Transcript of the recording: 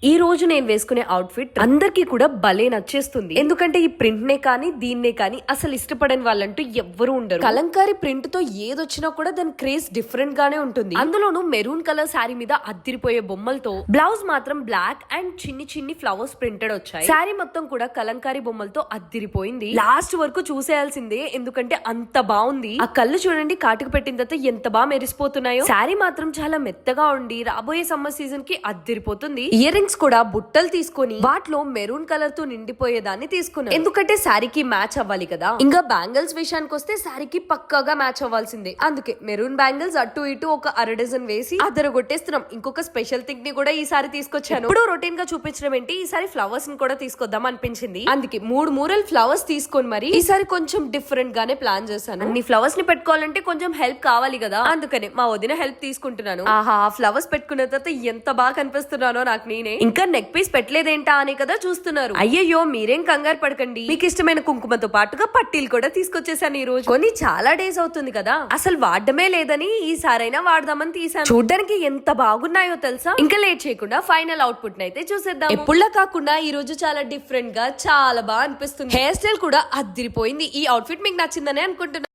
ఈ రోజు నేను వేసుకునే అవుట్ఫిట్ అందరికీ కూడా భలే నచ్చేస్తుంది. ఎందుకంటే ఈ ప్రింట్ నే కానీ దీన్నే కానీ అసలు ఇష్టపడని వాళ్ళంటూ ఎవ్వరూ ఉండరు. కలంకారీ ప్రింట్ తో ఏదొచ్చినా కూడా దాని క్రేజ్ డిఫరెంట్ గానే ఉంటుంది. అందులోనూ మెరూన్ కలర్ శారీ మీద అద్దిరిపోయే బొమ్మలతో బ్లౌజ్ మాత్రం బ్లాక్ అండ్ చిన్ని చిన్ని ఫ్లవర్స్ ప్రింటెడ్ వచ్చాయి. శారీ మొత్తం కూడా కలంకారీ బొమ్మలతో అద్దిరిపోయింది. లాస్ట్ వరకు చూసేయాల్సిందే, ఎందుకంటే అంత బాగుంది. ఆ కళ్ళు చూడండి, కాటుకు పెట్టిన తర్వాత ఎంత బాగా మెరిసిపోతున్నాయో. శారీ మాత్రం చాలా మెత్తగా ఉండి రాబోయే సమ్మర్ సీజన్ కి అద్దిరిపోతుంది. ఇయర్ రింగ్స్ కూడా బుట్టలు తీసుకొని వాటిలో మెరూన్ కలర్ తో నిండిపోయేదాన్ని తీసుకున్నాను, ఎందుకంటే శారీకి మ్యాచ్ అవ్వాలి కదా. ఇంకా బ్యాంగిల్స్ విషయానికి వస్తే శారీకి పక్కాగా మ్యాచ్ అవ్వాల్సిందే. అందుకే మెరూన్ బ్యాంగిల్స్ అటు ఇటు ఒక అర డజన్ వేసి కొట్టేస్తున్నాం. ఇంకొక స్పెషల్ థింగ్ ని కూడా ఈసారి తీసుకొచ్చాను. ఇప్పుడు రొటీన్ గా చూపించడం ఏంటి, ఈసారి ఫ్లవర్స్ ని కూడా తీసుకొద్దాం అనిపించింది. అందుకే 3 మూరల్ ఫ్లవర్స్ తీసుకొని మరి ఈసారి కొంచెం డిఫరెంట్ గానే ప్లాన్ చేశాను. అన్ని ఫ్లవర్స్ ని పెట్టుకోవాలంటే కొంచెం హెల్ప్ కావాలి కదా, అందుకనే మా వదిన హెల్ప్ తీసుకుంటున్నాను. ఆహా, ఫ్లవర్స్ పెట్టుకున్న తర్వాత ఎంత బాగా కనిపిస్తున్నానో నాకు నేనే. ఇంకా నెక్ పీస్ పెట్టలేదేంటా అని కదా చూస్తున్నారు. అయ్యయ్యో, మీరేం కంగారు పడకండి. మీకు ఇష్టమైన కుంకుమతో పాటుగా పట్టీలు కూడా తీసుకొచ్చేసాను. ఈ రోజు కొన్ని చాలా డేస్ అవుతుంది కదా, అసలు వాడడమే లేదని ఈసారైనా వాడదామని తీసాను. చూడ్డానికి ఎంత బాగున్నాయో తెలుసా. ఇంకా లేట్ చేయకుండా ఫైనల్ అవుట్పుట్ అయితే చూసేద్దాం. ఎప్పుడులా కాకుండా ఈ రోజు చాలా డిఫరెంట్ గా చాలా బాగా అనిపిస్తుంది. హెయిర్ స్టైల్ కూడా అద్దిరిపోయింది. ఈ అవుట్ఫిట్ మీకు నచ్చిందని అనుకుంటున్నాను.